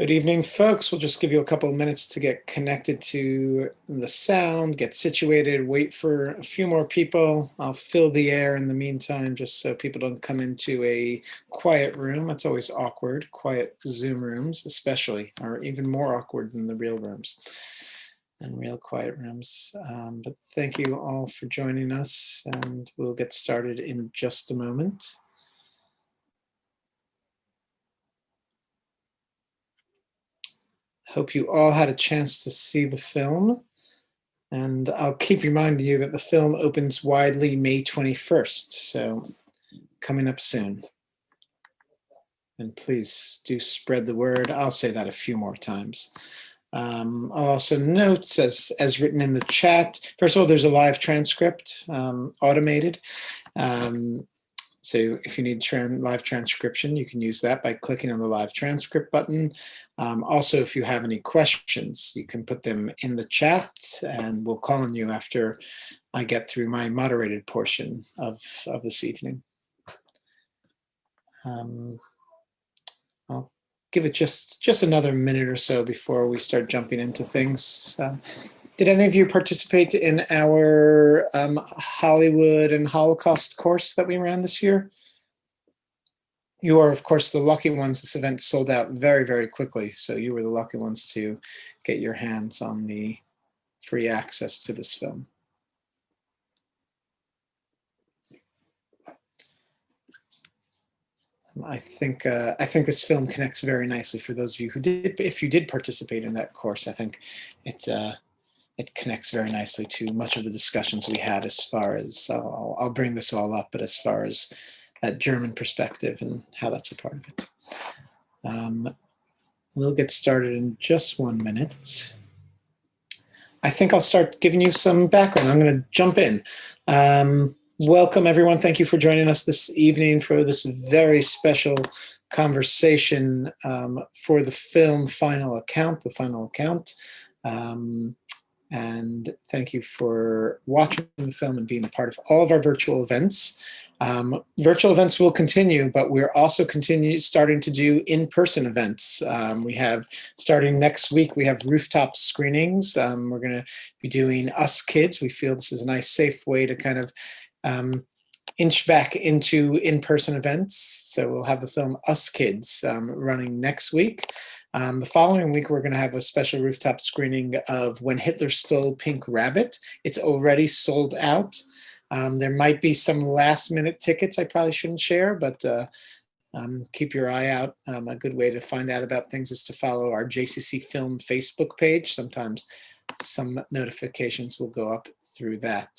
Good evening, folks. We'll just give you a couple of minutes to get connected to the sound, get situated, wait for a few more people. I'll fill the air in the meantime, just so people don't come into a quiet room. That's always awkward. Quiet Zoom rooms, especially, are even more awkward than the real rooms and real quiet rooms. But thank you all for joining us, and we'll get started in just a moment. Hope you all had a chance to see the film, and I'll keep reminding you that the film opens widely May 21st, so coming up soon. And please do spread the word. I'll say that a few more times. I'll also note, as written in the chat, first of all, there's a live transcript, automated. So if you need live transcription, you can use that by clicking on the live transcript button. Also, if you have any questions, you can put them in the chat and we'll call on you after I get through my moderated portion of this evening. I'll give it just another minute or so before we start jumping into things. Did any of you participate in our Hollywood and Holocaust course that we ran this year? You are, of course, the lucky ones. This event sold out very, very quickly, so you were the lucky ones to get your hands on the free access to this film. I think this film connects very nicely for those of you who did. If you did participate in that course, I think it connects very nicely to much of the discussions we had as far as, I'll bring this all up, but as far as that German perspective and how that's a part of it. We'll get started in just 1 minute. I think I'll start giving you some background. I'm going to jump in. Welcome, everyone. Thank you for joining us this evening for this very special conversation for the film Final Account, the Final Account. And thank you for watching the film and being a part of all of our virtual events. Virtual events will continue, but we're also starting to do in-person events. We have, starting next week, we have rooftop screenings. We're going to be doing Us Kids. We feel this is a nice, safe way to kind of inch back into in-person events. So we'll have the film Us Kids running next week. The following week, we're going to have a special rooftop screening of When Hitler Stole Pink Rabbit. It's already sold out. There might be some last-minute tickets I probably shouldn't share, but keep your eye out. A good way to find out about things is to follow our JCC Film Facebook page. Sometimes some notifications will go up through that.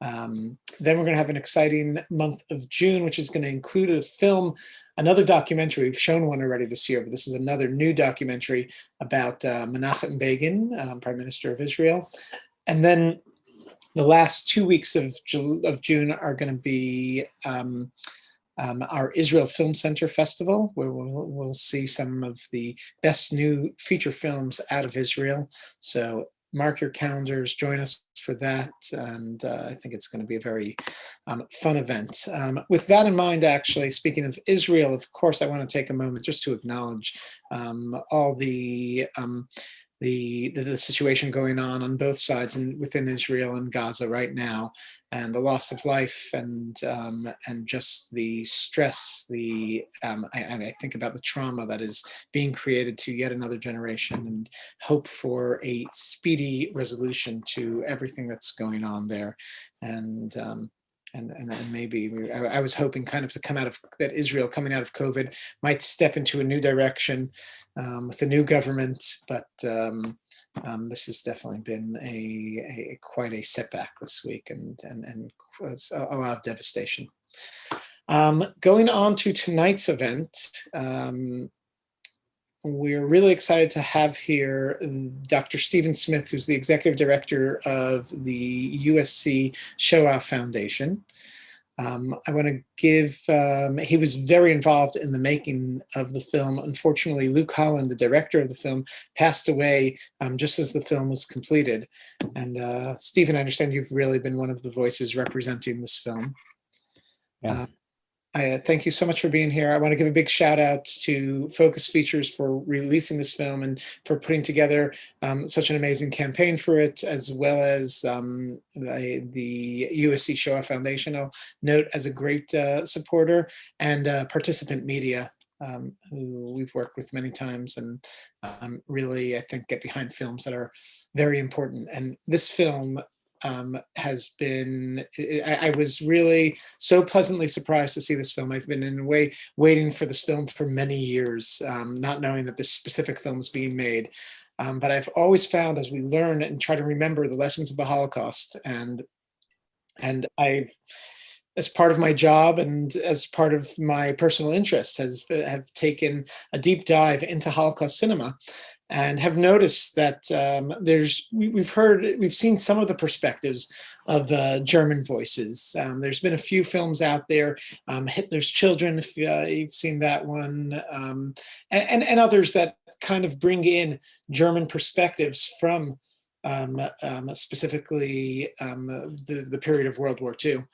Then we're going to have an exciting month of June, which is going to include a film, another documentary. We've shown one already this year, but this is another new documentary about Menachem Begin, Prime Minister of Israel. And then the last 2 weeks of June are going to be our Israel Film Center Festival, where we'll see some of the best new feature films out of Israel. So mark your calendars, join us for that, and I think it's going to be a very fun event. With that in mind, actually, speaking of Israel, of course, I want to take a moment just to acknowledge all the situation going on both sides and within Israel and Gaza right now, and the loss of life and just the stress. I think about the trauma that is being created to yet another generation, and hope for a speedy resolution to everything that's going on there. And maybe I was hoping kind of to come out of that Israel coming out of COVID might step into a new direction with a new government, but this has definitely been quite a setback this week and a lot of devastation. Going on to tonight's event, we're really excited to have here Dr. Stephen Smith, who's the executive director of the USC Shoah Foundation. I want to give, he was very involved in the making of the film. Unfortunately, Luke Holland, the director of the film, passed away just as the film was completed. And Stephen, I understand you've really been one of the voices representing this film. Yeah. I thank you so much for being here. I want to give a big shout out to Focus Features for releasing this film and for putting together such an amazing campaign for it, as well as the USC Shoah Foundation. I'll note as a great supporter, and Participant Media, who we've worked with many times, and really, I think, get behind films that are very important. And this film has been, I was really so pleasantly surprised to see this film. I've been in a way waiting for this film for many years, not knowing that this specific film is being made. But I've always found, as we learn and try to remember the lessons of the Holocaust, and I, as part of my job and as part of my personal interest, have taken a deep dive into Holocaust cinema, and have noticed that we've seen some of the perspectives of German voices. There's been a few films out there, Hitler's Children, if you've seen that one, and others that kind of bring in German perspectives from specifically the period of World War II.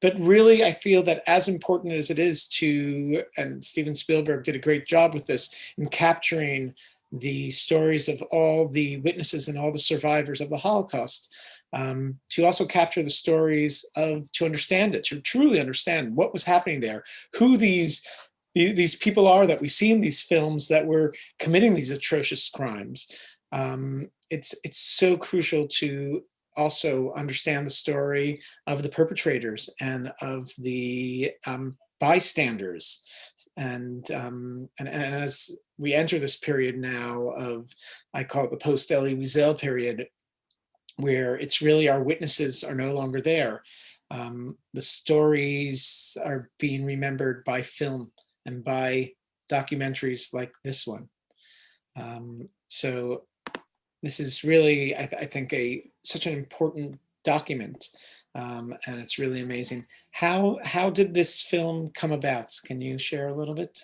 But really, I feel that as important as it is to, and Steven Spielberg did a great job with this, in capturing the stories of all the witnesses and all the survivors of the Holocaust, to also capture the stories to understand it, to truly understand what was happening there, who these people are that we see in these films that were committing these atrocious crimes. It's so crucial to also understand the story of the perpetrators and of the bystanders. And as we enter this period now of, I call it the post-Elie Wiesel period, where it's really our witnesses are no longer there. The stories are being remembered by film and by documentaries like this one. So this is really, I think, such an important document, and it's really amazing. How did this film come about? Can you share a little bit?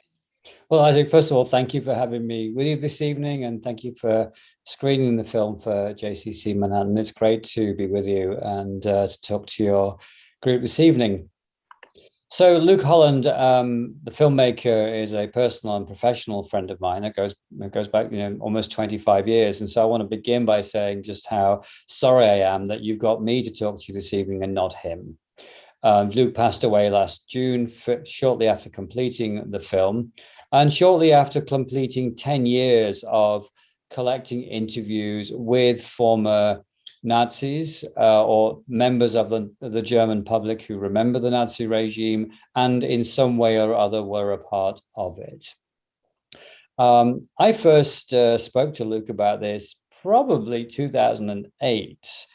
Well, Isaac, first of all, thank you for having me with you this evening, and thank you for screening the film for JCC Manhattan. It's great to be with you and to talk to your group this evening. So Luke Holland, the filmmaker, is a personal and professional friend of mine. It goes back, almost 25 years. And so I want to begin by saying just how sorry I am that you've got me to talk to you this evening and not him. Luke passed away last June, shortly after completing the film, and shortly after completing 10 years of collecting interviews with former Nazis or members of the German public who remember the Nazi regime and in some way or other were a part of it. I first spoke to Luke about this probably 2008.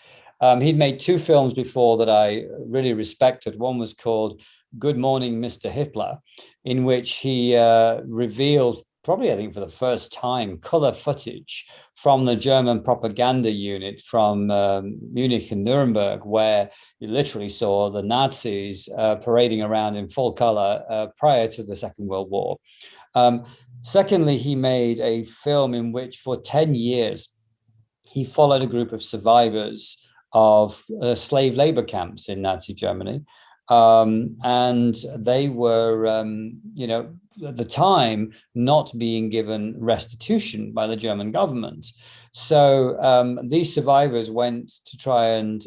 He'd made two films before that I really respected. One was called Good Morning, Mr. Hitler, in which he revealed, probably I think for the first time, color footage from the German propaganda unit from Munich and Nuremberg, where you literally saw the Nazis parading around in full color prior to the Second World War. Secondly, he made a film in which for 10 years, he followed a group of survivors of slave labor camps in Nazi Germany. And they were, at the time, not being given restitution by the German government. So these survivors went to try and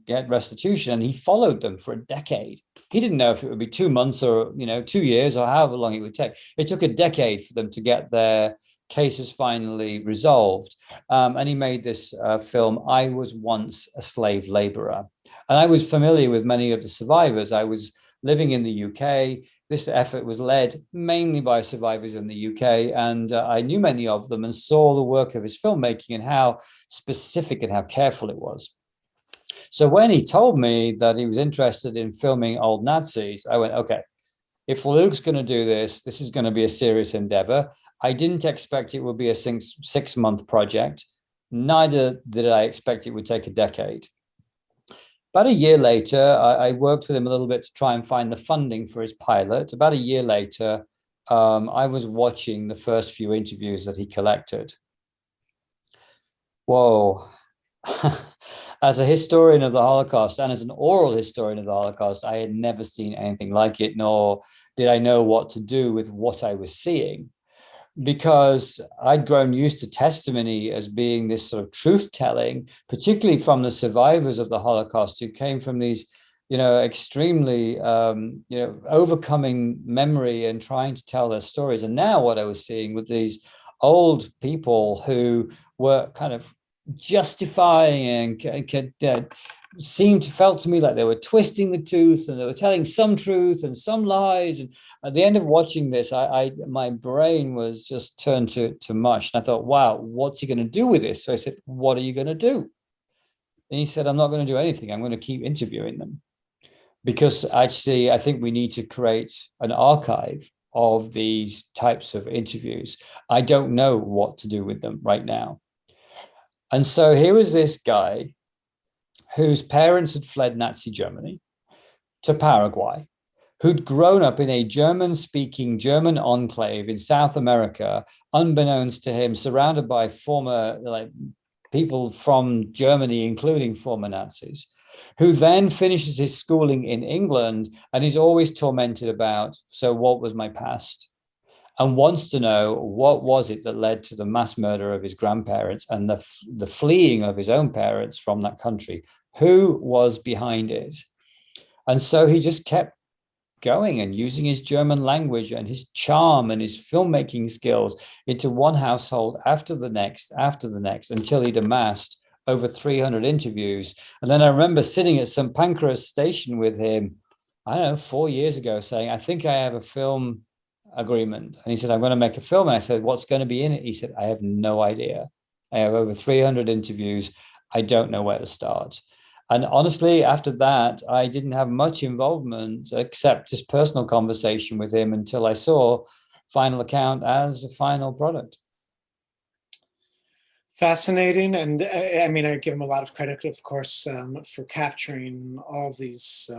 get restitution, and he followed them for a decade. He didn't know if it would be 2 months or 2 years or however long it would take. It took a decade for them to get their cases finally resolved. And he made this film, I Was Once a Slave Laborer. And I was familiar with many of the survivors. I was living in the UK. This effort was led mainly by survivors in the UK. And I knew many of them and saw the work of his filmmaking and how specific and how careful it was. So when he told me that he was interested in filming old Nazis, I went, okay, if Luke's going to do this, this is going to be a serious endeavor. I didn't expect it would be a six-month project. Neither did I expect it would take a decade. About a year later, I worked with him a little bit to try and find the funding for his pilot. About a year later, I was watching the first few interviews that he collected. Whoa. as a historian of the Holocaust and as an oral historian of the Holocaust, I had never seen anything like it, nor did I know what to do with what I was seeing, because I'd grown used to testimony as being this sort of truth-telling, particularly from the survivors of the Holocaust who came from these, extremely, overcoming memory and trying to tell their stories. And now what I was seeing with these old people who were kind of justifying and felt to me like they were twisting the truth, and they were telling some truth and some lies. And at the end of watching this, my brain was just turned to mush. And I thought, wow, what's he going to do with this? So I said, what are you going to do? And he said, I'm not going to do anything. I'm going to keep interviewing them, because actually I think we need to create an archive of these types of interviews. I don't know what to do with them right now. And so here was this guy whose parents had fled Nazi Germany to Paraguay, who'd grown up in a German-speaking German enclave in South America, unbeknownst to him, surrounded by former people from Germany, including former Nazis, who then finishes his schooling in England and is always tormented about, so what was my past? And wants to know what was it that led to the mass murder of his grandparents and the fleeing of his own parents from that country. Who was behind it? And so he just kept going and using his German language and his charm and his filmmaking skills into one household after the next, until he'd amassed over 300 interviews. And then I remember sitting at St. Pancras station with him, I don't know, 4 years ago, saying, I think I have a film agreement. And he said, I'm going to make a film. And I said, what's going to be in it? He said, I have no idea. I have over 300 interviews. I don't know where to start. And honestly, after that, I didn't have much involvement except just personal conversation with him until I saw Final Account as a final product. Fascinating. And I mean, I give him a lot of credit, of course, for capturing all these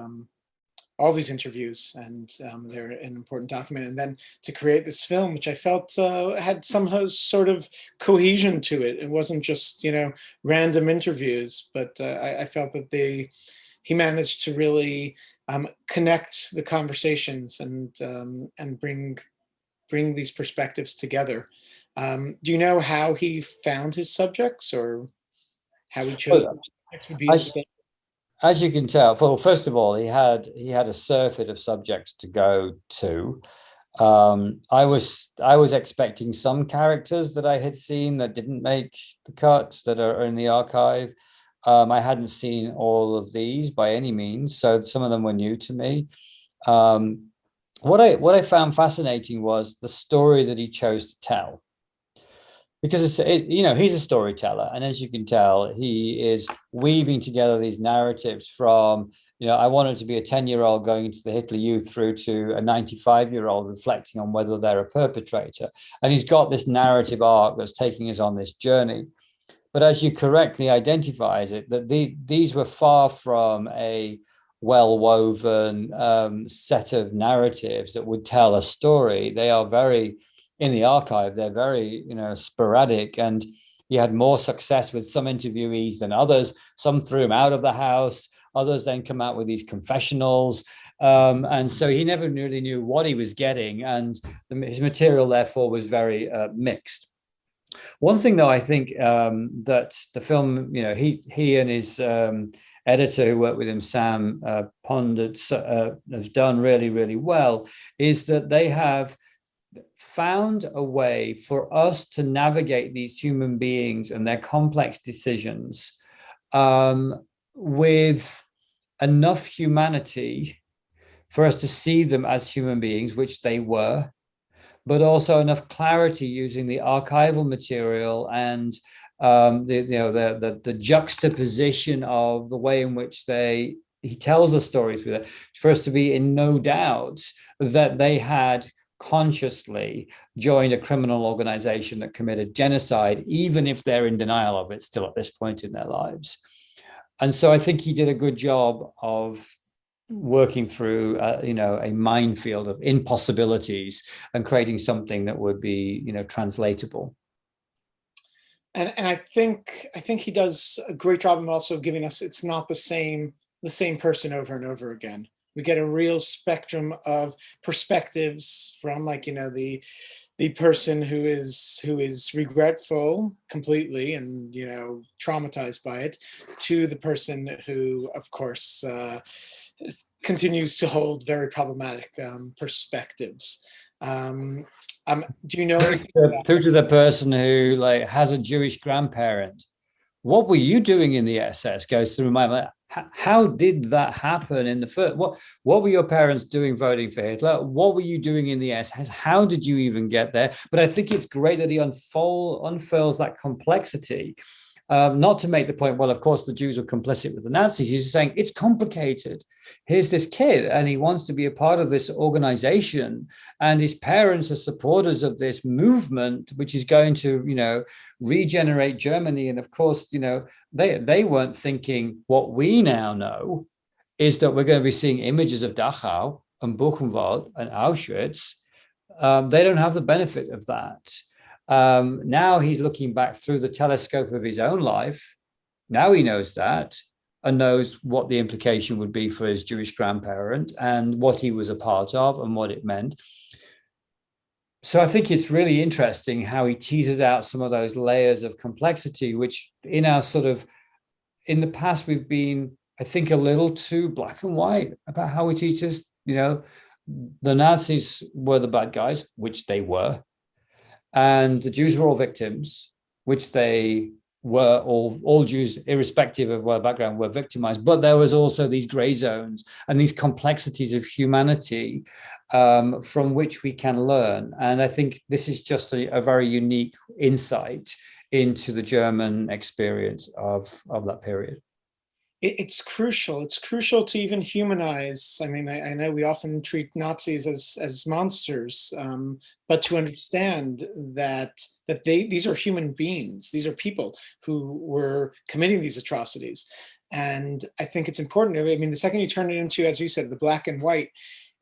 interviews, and they're an important document. And then to create this film, which I felt had some sort of cohesion to it. It wasn't just, random interviews, but I felt that he managed to really connect the conversations and bring these perspectives together. Do you know how he found his subjects, or how he chose subjects would be? As you can tell, well, first of all, he had a surfeit of subjects to go to. I was expecting some characters that I had seen that didn't make the cut, that are in the archive. I hadn't seen all of these by any means, so some of them were new to me. What I found fascinating was the story that he chose to tell, because he's a storyteller, and as you can tell, he is weaving together these narratives from, I wanted to be a 10-year-old going into the Hitler Youth through to a 95-year-old reflecting on whether they're a perpetrator. And he's got this narrative arc that's taking us on this journey. But as you correctly identify it, that these were far from a well-woven set of narratives that would tell a story. They are very, in the archive, they're very, sporadic, and he had more success with some interviewees than others. Some threw him out of the house, others then come out with these confessionals. And so he never really knew what he was getting, and his material, therefore, was very mixed. One thing, though, I think that the film, he and his editor who worked with him, Sam Pond, has done really, really well, is that they have found a way for us to navigate these human beings and their complex decisions with enough humanity for us to see them as human beings, which they were, but also enough clarity using the archival material and the juxtaposition of the way in which he tells the stories with it, for us to be in no doubt that they had consciously joined a criminal organization that committed genocide, even if they're in denial of it still at this point in their lives. And so I think he did a good job of working through a minefield of impossibilities and creating something that would be translatable. And I think he does a great job of also giving us, it's not the same person over and over again. We get a real spectrum of perspectives from, like, the person who is regretful completely and, traumatized by it, to the person who, of course, continues to hold very problematic perspectives. Um, do you know anything about? Through to the person who like has a Jewish grandparent. What were you doing in the SS? Goes through my mind. How did that happen in the first? What were your parents doing voting for Hitler? What were you doing in the SS? How did you even get there? But I think it's great that he unfurls that complexity. Not to make the point, well, of course, the Jews were complicit with the Nazis. He's just saying it's complicated. Here's this kid, and he wants to be a part of this organization, and his parents are supporters of this movement, which is going to, regenerate Germany. And of course, they weren't thinking what we now know is that we're going to be seeing images of Dachau and Buchenwald and Auschwitz. They don't have the benefit of that. Now he's looking back through the telescope of his own life. Now he knows that and knows what the implication would be for his Jewish grandparent and what he was a part of and what it meant. So I think it's really interesting how he teases out some of those layers of complexity, which in the past, we've been, I think, a little too black and white about how he teaches, the Nazis were the bad guys, which they were. And the Jews were all victims, which they were. All Jews, irrespective of their background, were victimized. But there was also these gray zones and these complexities of humanity from which we can learn. And I think this is just a very unique insight into the German experience of that period. It's crucial. It's crucial to even humanize. I mean, I know we often treat Nazis as monsters, but to understand that these are human beings. These are people who were committing these atrocities, and I think it's important. I mean, the second you turn it into, as you said, the black and white,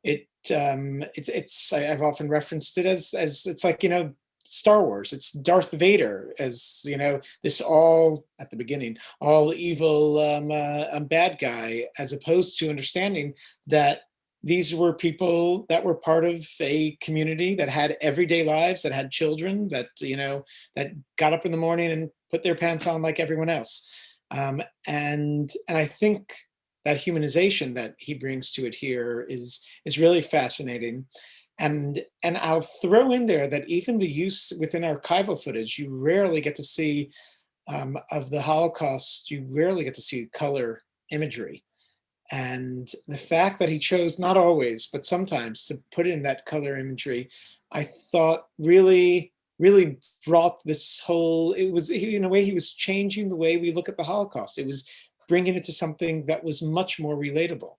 I've often referenced it as it's like, Star Wars. It's Darth Vader as, this all at the beginning, all evil bad guy, as opposed to understanding that these were people that were part of a community that had everyday lives, that had children, that got up in the morning and put their pants on like everyone else. And I think that humanization that he brings to it here is really fascinating. And I'll throw in there that even the use within archival footage, you rarely get to see of the Holocaust, you rarely get to see color imagery. And the fact that he chose, not always, but sometimes, to put in that color imagery, I thought really, really brought this whole, in a way, he was changing the way we look at the Holocaust. It was bringing it to something that was much more relatable.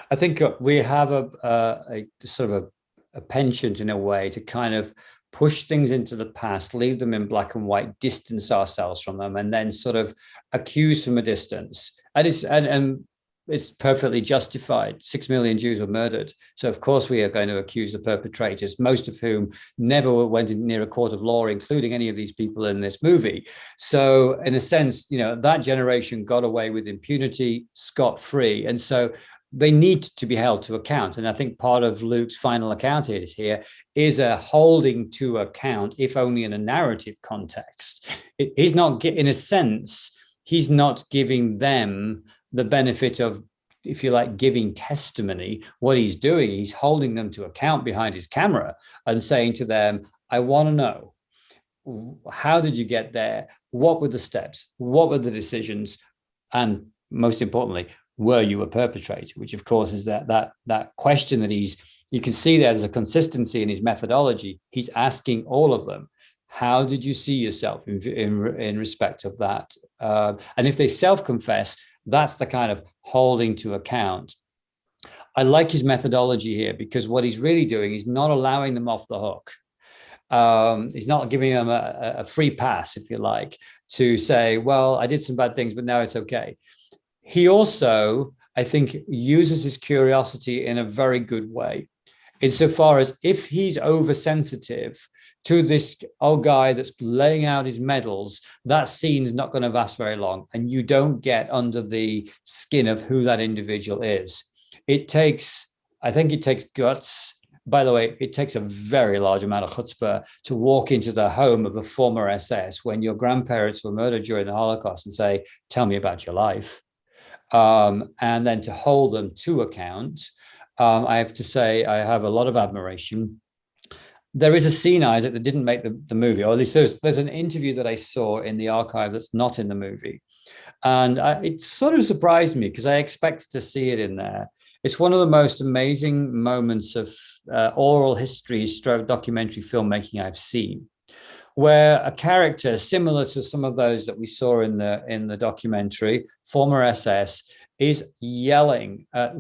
I think we have a sort of a penchant in a way to kind of push things into the past, leave them in black and white, distance ourselves from them, and then sort of accuse from a distance. And it's perfectly justified. 6 million Jews were murdered. So of course we are going to accuse the perpetrators, most of whom never went near a court of law, including any of these people in this movie. So in a sense, that generation got away with impunity, scot-free. And so they need to be held to account. And I think part of Luke's final account here is a holding to account, if only in a narrative context. He's not, in a sense, he's not giving them the benefit of, if you like, giving testimony. What he's doing, he's holding them to account behind his camera and saying to them, I want to know, how did you get there? What were the steps? What were the decisions? And most importantly, were you a perpetrator? Which, of course, is that question that you can see there's a consistency in his methodology. He's asking all of them, how did you see yourself in respect of that? And if they self-confess, that's the kind of holding to account. I like his methodology here, because what he's really doing is not allowing them off the hook. He's not giving them a free pass, if you like, to say, well, I did some bad things, but now it's okay. He also, I think, uses his curiosity in a very good way. insofar as if he's oversensitive to this old guy that's laying out his medals, that scene's not going to last very long, and you don't get under the skin of who that individual is. I think it takes guts. By the way, it takes a very large amount of chutzpah to walk into the home of a former SS when your grandparents were murdered during the Holocaust and say, tell me about your life. And then to hold them to account. I have to say, I have a lot of admiration. There is a scene, Isaac, that didn't make the movie, or at least there's an interview that I saw in the archive that's not in the movie. And it sort of surprised me because I expected to see it in there. It's one of the most amazing moments of oral history stroke documentary filmmaking I've seen, where a character similar to some of those that we saw in the documentary, former SS, is yelling at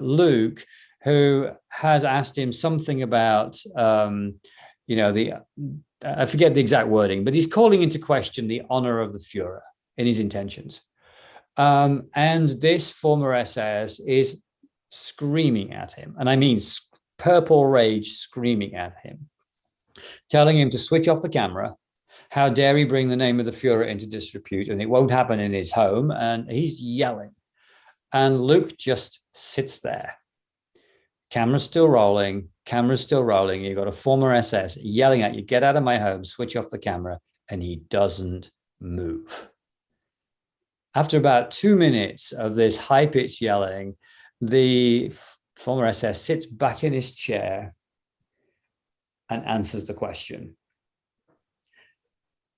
Luke, who has asked him something about, I forget the exact wording, but he's calling into question the honor of the Führer in his intentions. And this former SS is screaming at him, and I mean purple rage screaming at him, telling him to switch off the camera. How dare he bring the name of the Führer into disrepute, and it won't happen in his home. And he's yelling. And Luke just sits there. Camera's still rolling. You've got a former SS yelling at you, get out of my home, switch off the camera. And he doesn't move. After about 2 minutes of this high-pitched yelling, the former SS sits back in his chair and answers the question.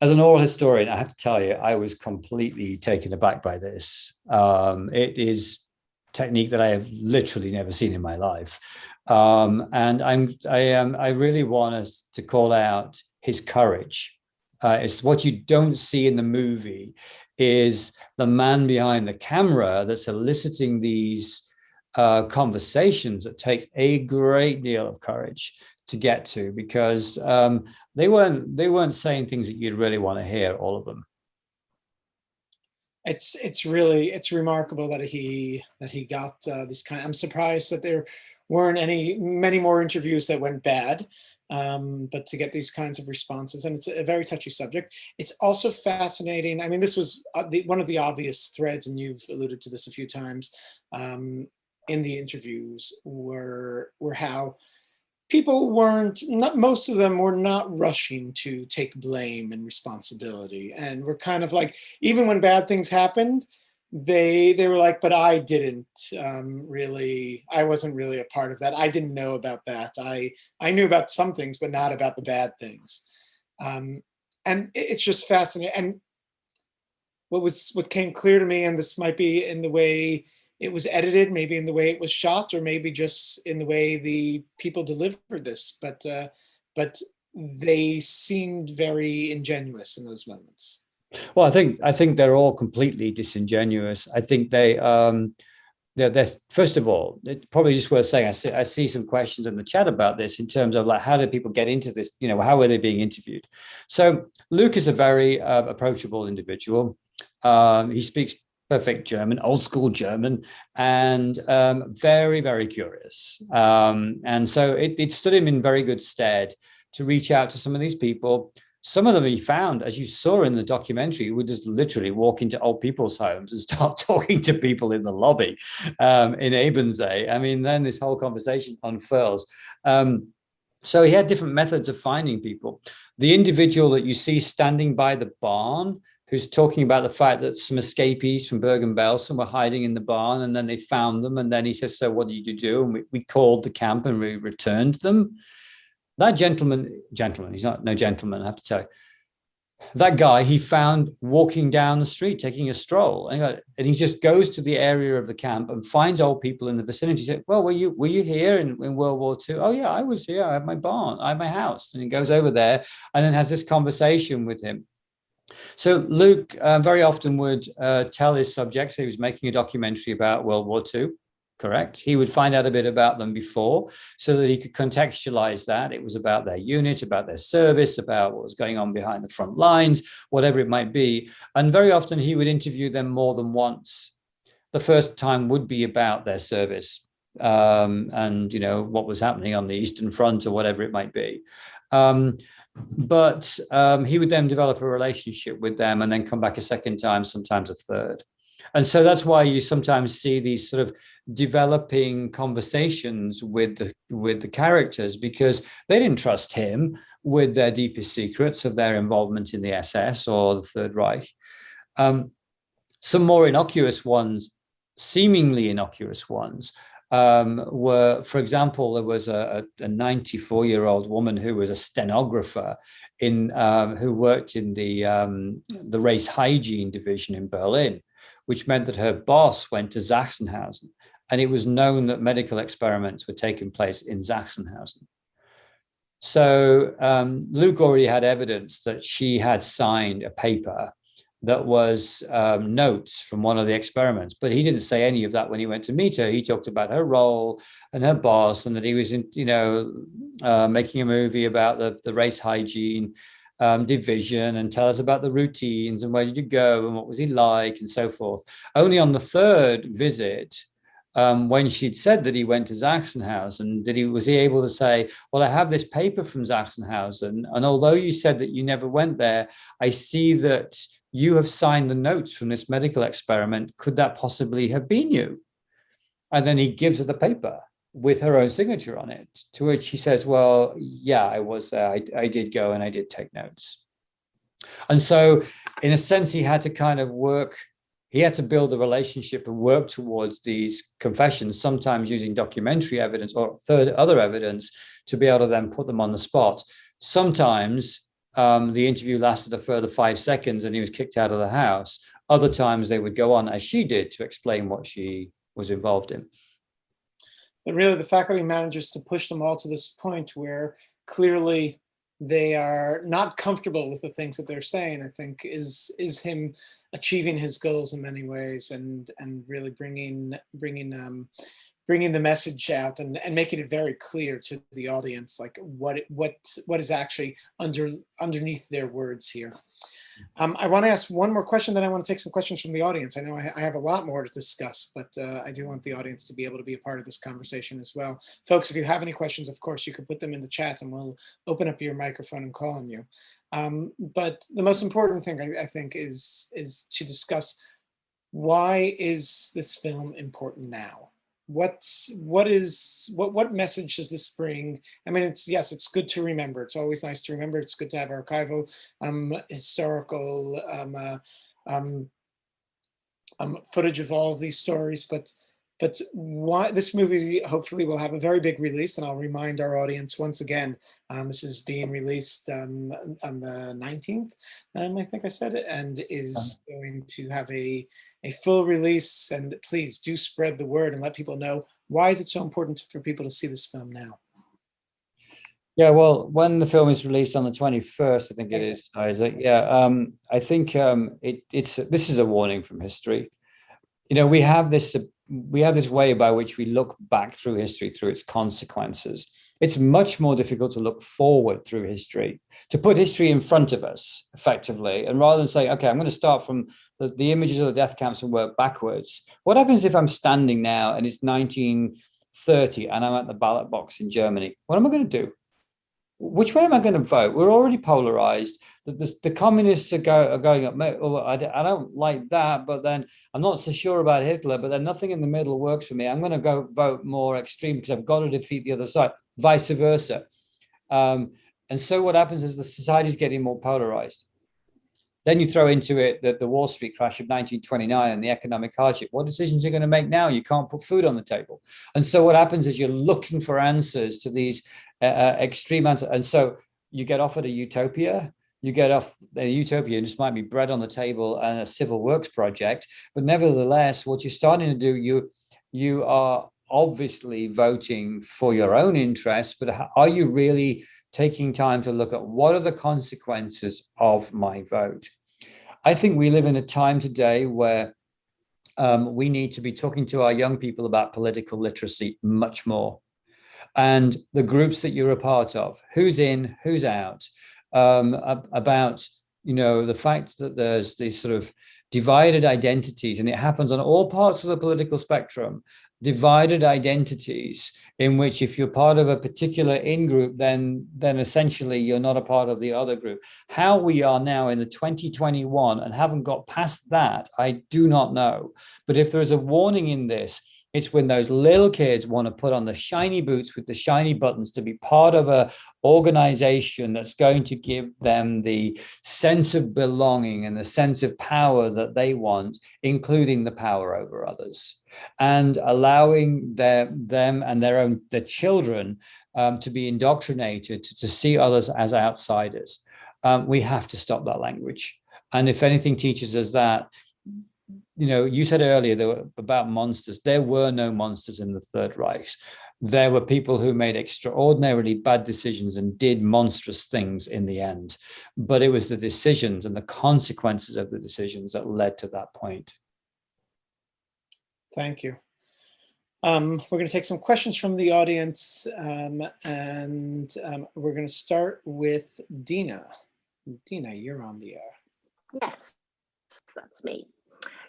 As an oral historian, I have to tell you, I was completely taken aback by this. It is technique that I have literally never seen in my life. And I really want us to call out his courage. It's what you don't see in the movie is the man behind the camera that's eliciting these conversations that takes a great deal of courage to get to, because they weren't saying things that you'd really want to hear, all of them. It's remarkable that he got this kind. I'm surprised that there weren't many more interviews that went bad, but to get these kinds of responses, and it's a very touchy subject. It's also fascinating. I mean, this was one of the obvious threads, and you've alluded to this a few times in the interviews, were how people most of them were not rushing to take blame and responsibility, and were kind of like, even when bad things happened, they were like, but I didn't I wasn't really a part of that. I didn't know about that. I knew about some things, but not about the bad things. And it's just fascinating. And what came clear to me, and this might be in the way it was edited, maybe in the way it was shot, or maybe just in the way the people delivered this, but they seemed very ingenuous in those moments. Well, I think they're all completely disingenuous. I think they're first of all, it's probably just worth saying, I see some questions in the chat about this in terms of like, how do people get into this? How were they being interviewed? So Luke is a very approachable individual. He speaks perfect German, old school German, and very, very curious. And so it stood him in very good stead to reach out to some of these people. Some of them he found, as you saw in the documentary, would just literally walk into old people's homes and start talking to people in the lobby in Ebensee. I mean, then this whole conversation unfurls. So he had different methods of finding people. The individual that you see standing by the barn, who's talking about the fact that some escapees from Bergen-Belsen were hiding in the barn, and then they found them. And then he says, so what did you do? And we called the camp and we returned them. That gentleman, he's not no gentleman, I have to tell you. That guy he found walking down the street, taking a stroll. And he just goes to the area of the camp and finds old people in the vicinity. He said, well, were you here in World War II? Oh, yeah, I was here. I have my barn. I have my house. And he goes over there and then has this conversation with him. So Luke very often would tell his subjects he was making a documentary about World War II, correct? He would find out a bit about them before so that he could contextualize that. It was about their unit, about their service, about what was going on behind the front lines, whatever it might be. And very often he would interview them more than once. The first time would be about their service. and what was happening on the Eastern Front or whatever it might be. But he would then develop a relationship with them and then come back a second time, sometimes a third. And so that's why you sometimes see these sort of developing conversations with the characters, because they didn't trust him with their deepest secrets of their involvement in the SS or the Third Reich. Some more innocuous ones, seemingly innocuous ones, were, for example, there was a 94-year-old woman who was a stenographer who worked in the race hygiene division in Berlin, which meant that her boss went to Sachsenhausen, and it was known that medical experiments were taking place in Sachsenhausen. So Luke already had evidence that she had signed a paper that was notes from one of the experiments, but he didn't say any of that when he went to meet her. He talked about her role and her boss, and that he was making a movie about the race hygiene division, and tell us about the routines and where did you go and what was he like and so forth. Only on the third visit, when she'd said that he went to Sachsenhausen, was he able to say, well, I have this paper from Sachsenhausen, and although you said that you never went there, I see that you have signed the notes from this medical experiment. Could that possibly have been you? And then he gives her the paper with her own signature on it, to which she says, well, yeah, I was there. I did go and I did take notes. And so in a sense, he had to kind of he had to build a relationship and work towards these confessions, sometimes using documentary evidence or other evidence to be able to then put them on the spot. Sometimes the interview lasted a further 5 seconds and he was kicked out of the house. Other times they would go on, as she did, to explain what she was involved in. But really, the faculty manages to push them all to this point where clearly they are not comfortable with the things that they're saying, I think is him achieving his goals in many ways, and really bringing the message out and making it very clear to the audience, like what is actually underneath their words here. I want to ask one more question, then I want to take some questions from the audience. I know I have a lot more to discuss, but I do want the audience to be able to be a part of this conversation as well. Folks, if you have any questions, of course, you can put them in the chat and we'll open up your microphone and call on you. But the most important thing, I think, is to discuss, why is this film important now? What message does this bring? I mean, it's good to remember. It's always nice to remember. It's good to have archival, historical footage of all of these stories. But why this movie hopefully will have a very big release, and I'll remind our audience once again, this is being released on the 19th, I think I said it, and is going to have a full release. And please do spread the word and let people know, why is it so important for people to see this film now? Yeah, well, when the film is released on the 21st, I think it is, Isaac. Yeah, I think this is a warning from history. We have this way by which we look back through history, through its consequences. It's much more difficult to look forward through history, to put history in front of us effectively. And rather than saying, okay, I'm going to start from the images of the death camps and work backwards. What happens if I'm standing now and it's 1930 and I'm at the ballot box in Germany? What am I going to do? Which way am I going to vote? We're already polarized. The communists are going up. Oh, I don't like that, but then I'm not so sure about Hitler, but then nothing in the middle works for me. I'm going to go vote more extreme because I've got to defeat the other side, vice versa. And so what happens is the society is getting more polarized. Then you throw into it the Wall Street crash of 1929 and the economic hardship. What decisions are you going to make now? You can't put food on the table. And so what happens is you're looking for answers to these extreme answers. And so you get offered a utopia. You get off a utopia, and just might be bread on the table and a civil works project. But nevertheless, what you're starting to do, you are obviously voting for your own interests, but are you really taking time to look at what are the consequences of my vote? I think we live in a time today where we need to be talking to our young people about political literacy much more. And the groups that you're a part of, who's in, who's out, about the fact that there's these sort of divided identities, and it happens on all parts of the political spectrum. divided identities in which if you're part of a particular in-group, then essentially you're not a part of the other group. How we are now in the 2021 and haven't got past that, I do not know. But if there's a warning in this, it's when those little kids want to put on the shiny boots with the shiny buttons to be part of a organization that's going to give them the sense of belonging and the sense of power that they want, including the power over others, and allowing them and their children to be indoctrinated to see others as outsiders. We have to stop that language. And if anything teaches us that, you know, you said earlier there were about monsters. There were no monsters in the Third Reich. There were people who made extraordinarily bad decisions and did monstrous things in the end. But it was the decisions and the consequences of the decisions that led to that point. Thank you. We're going to take some questions from the audience, and we're going to start with Dina. Dina, you're on the air. Yes, that's me.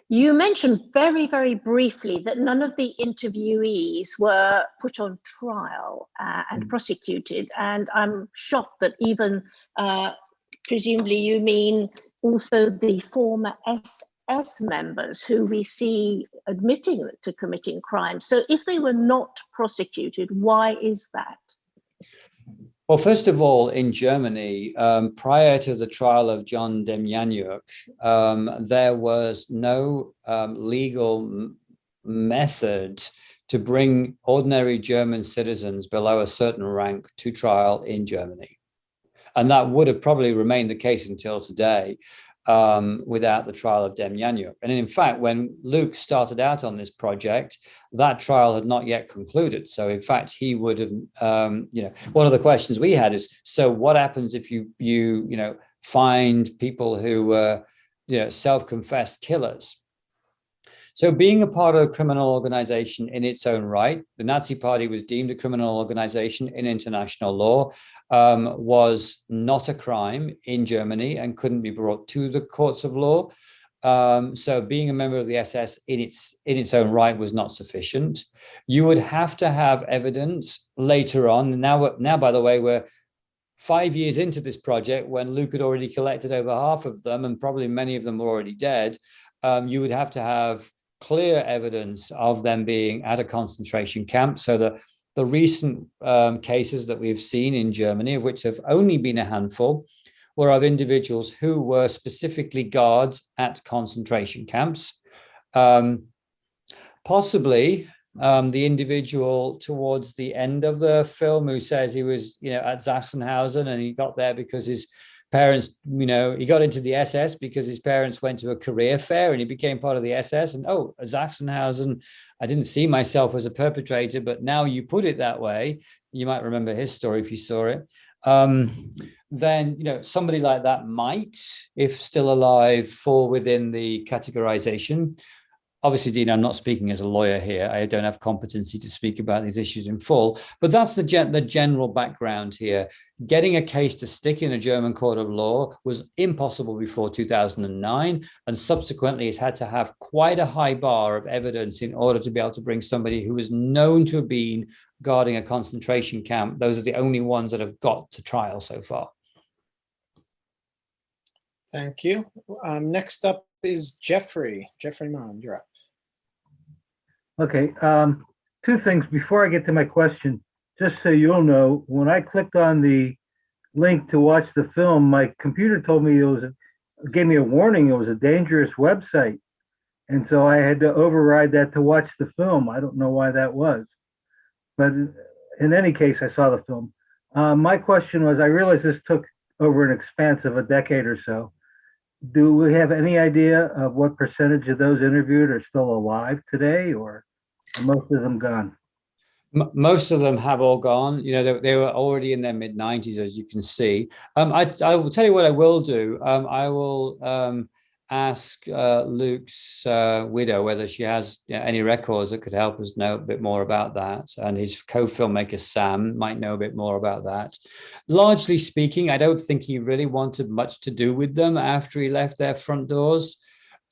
You mentioned very, very briefly that none of the interviewees were put on trial and prosecuted. And I'm shocked that even, presumably you mean also the former SS members who we see admitting to committing crimes. So if they were not prosecuted, why is that? Well, first of all, in Germany, prior to the trial of John Demjanjuk, there was no legal method to bring ordinary German citizens below a certain rank to trial in Germany. And that would have probably remained the case until today without the trial of Demjanjuk. And in fact, when Luke started out on this project, that trial had not yet concluded. So in fact, he would have, you know, one of the questions we had is, so what happens if you find people who were, self-confessed killers? So being a part of a criminal organization in its own right, the Nazi Party was deemed a criminal organization in international law, was not a crime in Germany and couldn't be brought to the courts of law. So being a member of the SS in its own right was not sufficient. You would have to have evidence later on. Now, by the way, we're 5 years into this project when Luke had already collected over half of them, and probably many of them were already dead. You would have to have clear evidence of them being at a concentration camp. So the recent cases that we've seen in Germany, of which have only been a handful, were of individuals who were specifically guards at concentration camps. Possibly the individual towards the end of the film who says he was, at Sachsenhausen, and he got there because his parents, he got into the SS because his parents went to a career fair and he became part of the SS. And Sachsenhausen, I didn't see myself as a perpetrator, but now you put it that way, you might remember his story if you saw it. Then, somebody like that might, if still alive, fall within the categorization. Obviously, Dean, I'm not speaking as a lawyer here. I don't have competency to speak about these issues in full, but that's the general background here. Getting a case to stick in a German court of law was impossible before 2009, and subsequently it's had to have quite a high bar of evidence in order to be able to bring somebody who was known to have been guarding a concentration camp. Those are the only ones that have got to trial so far. Thank you. Next up is Jeffrey. Jeffrey Mon, you're up. Okay, two things before I get to my question. Just so you'll know, when I clicked on the link to watch the film, my computer told me gave me a warning. It was a dangerous website. And so I had to override that to watch the film. I don't know why that was. But in any case, I saw the film. My question was, I realized this took over an expanse of a decade or so. Do we have any idea of what percentage of those interviewed are still alive today, or are most of them gone? Most of them have all gone. They were already in their mid-90s, as you can see. I will tell you what I will do. I will ask Luke's widow whether she has any records that could help us know a bit more about that. And his co-filmmaker, Sam, might know a bit more about that. Largely speaking, I don't think he really wanted much to do with them after he left their front doors.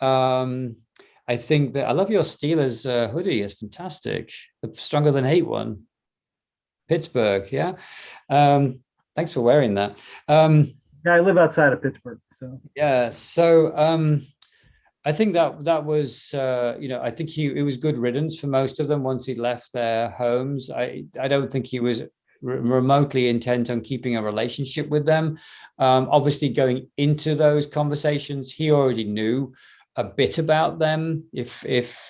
I I think that I love your Steelers hoodie. It's fantastic. The Stronger Than Hate one. Pittsburgh, yeah. Thanks for wearing that. Yeah, I live outside of Pittsburgh, so. Yeah, so I think that was, I think it was good riddance for most of them once he'd left their homes. I don't think he was remotely intent on keeping a relationship with them. Obviously, going into those conversations, he already knew a bit about them. If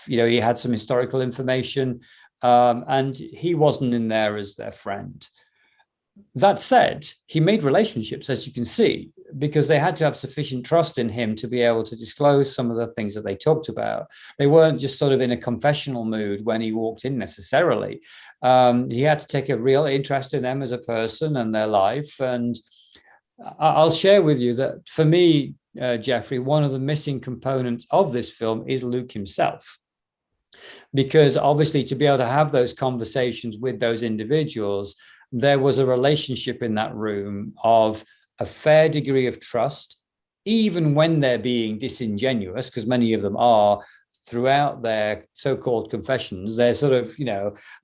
he had some historical information, and he wasn't in there as their friend. That said, he made relationships, as you can see, because they had to have sufficient trust in him to be able to disclose some of the things that they talked about. They weren't just sort of in a confessional mood when he walked in necessarily. He had to take a real interest in them as a person and their life. And I'll share with you that for me, Jeffrey, one of the missing components of this film is Luke himself. Because obviously, to be able to have those conversations with those individuals, there was a relationship in that room of a fair degree of trust, even when they're being disingenuous, because many of them are throughout their so-called confessions. They're sort of,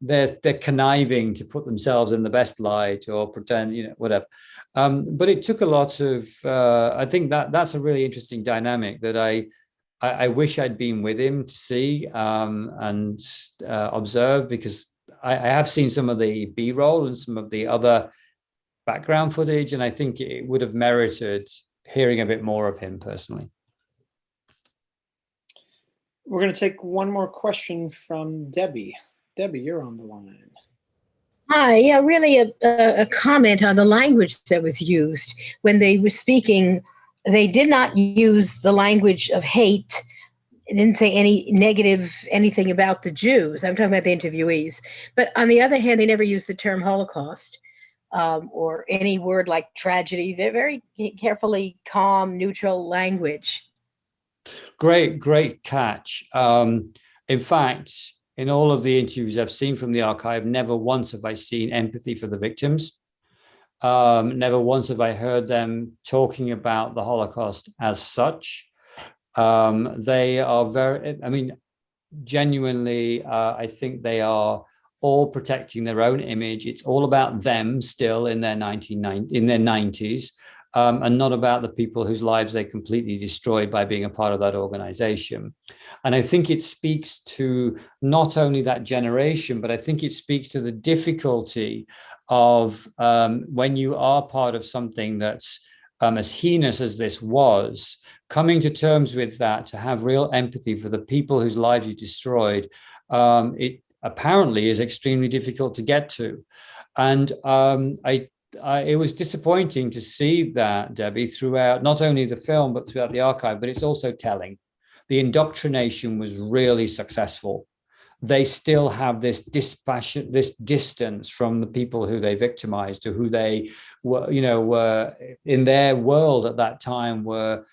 they're conniving to put themselves in the best light or pretend, whatever. But it took a lot of, I think that's a really interesting dynamic that I wish I'd been with him to see and observe, because I have seen some of the B-roll and some of the other background footage, and I think it would have merited hearing a bit more of him personally. We're going to take one more question from Debbie. Debbie, you're on the line. Hi, yeah, really a comment on the language that was used. When they were speaking, they did not use the language of hate. It didn't say any negative, anything about the Jews. I'm talking about the interviewees. But on the other hand, they never used the term Holocaust or any word like tragedy. They're very carefully calm, neutral language. Great catch. In fact, in all of the interviews I've seen from the archive, never once have I seen empathy for the victims. Never once have I heard them talking about the Holocaust as such. They are very, genuinely, I think they are all protecting their own image. It's all about them still in their 90s, and not about the people whose lives they completely destroyed by being a part of that organization. And I think it speaks to not only that generation, but I think it speaks to the difficulty of when you are part of something that's as heinous as this was, coming to terms with that, to have real empathy for the people whose lives you destroyed, it apparently is extremely difficult to get to. And it was disappointing to see that, Debbie, throughout not only the film, but throughout the archive, but it's also telling. The indoctrination was really successful. They still have this dispassion, this distance from the people who they victimized, to who they were in their world at that time, were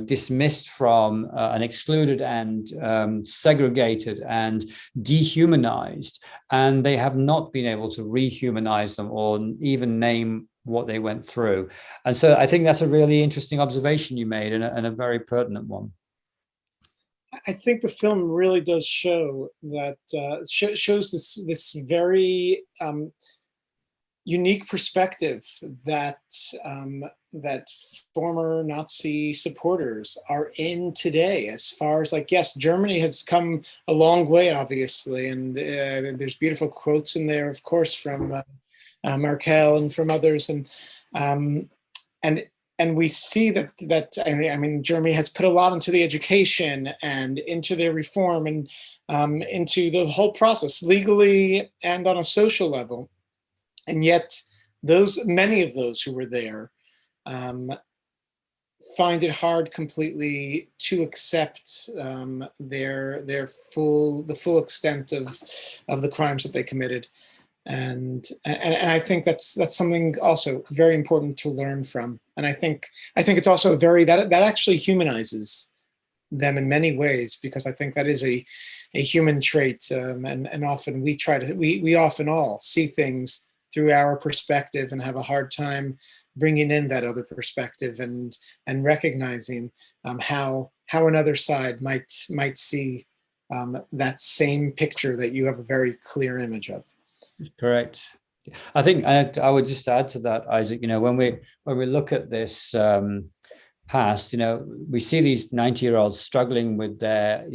dismissed from and excluded and segregated and dehumanized, and they have not been able to rehumanize them or even name what they went through. And so I think that's a really interesting observation you made, and a very pertinent one. I think the film really does show that shows this very unique perspective that that former Nazi supporters are in today. As far as, like, yes, Germany has come a long way, obviously, and there's beautiful quotes in there, of course, from Merkel and from others, and we see that Germany has put a lot into the education and into their reform and into the whole process, legally and on a social level. And yet many of those who were there find it hard completely to accept the full extent of the crimes that they committed. And I think that's something also very important to learn from. And I think it's also that actually humanizes them in many ways, because I think that is a human trait. And often we often all see things through our perspective and have a hard time bringing in that other perspective and recognizing how how another side might see that same picture that you have a very clear image of. Correct. I think I would just add to that, Isaac, when we look at this past, we see these 90-year-olds struggling with their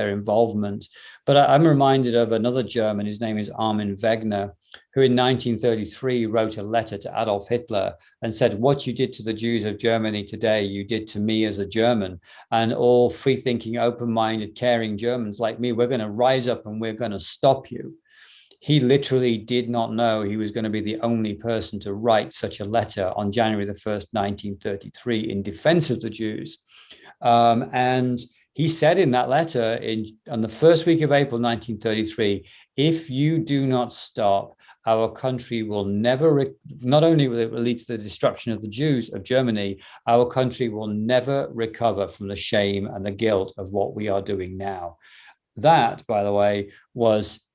involvement. But I'm reminded of another German, his name is Armin Wegener, who in 1933 wrote a letter to Adolf Hitler and said, what you did to the Jews of Germany today, you did to me as a German. And all free-thinking, open-minded, caring Germans like me, we're going to rise up and we're going to stop you. He literally did not know he was going to be the only person to write such a letter on January the 1st, 1933, in defense of the Jews. And he said in that letter, on the first week of April 1933, if you do not stop, our country will never, not only will it lead to the destruction of the Jews of Germany, our country will never recover from the shame and the guilt of what we are doing now. That, by the way, was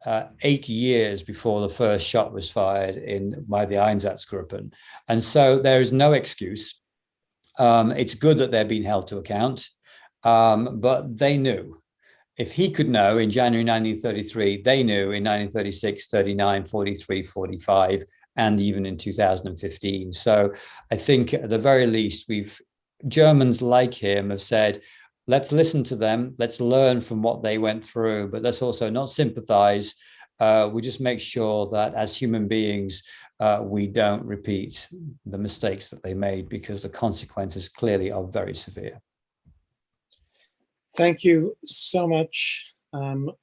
8 years before the first shot was fired by the Einsatzgruppen. And so there is no excuse. It's good that they're being held to account, but they knew. If he could know in January 1933, they knew in 1936, 39, 43, 45, and even in 2015. So I think at the very least, Germans like him have said, let's listen to them. Let's learn from what they went through, but let's also not sympathize. We just make sure that as human beings, we don't repeat the mistakes that they made, because the consequences clearly are very severe. Thank you so much.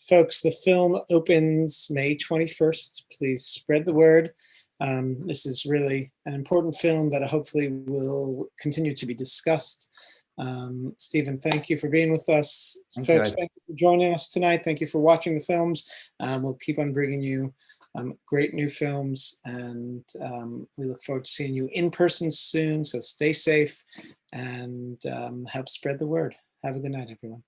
Folks, the film opens May 21st. Please spread the word. This is really an important film that hopefully will continue to be discussed. Stephen, thank you for being with us. Okay. Folks, thank you for joining us tonight. Thank you for watching the films. We'll keep on bringing you great new films, and we look forward to seeing you in person soon. So stay safe and help spread the word. Have a good night, everyone.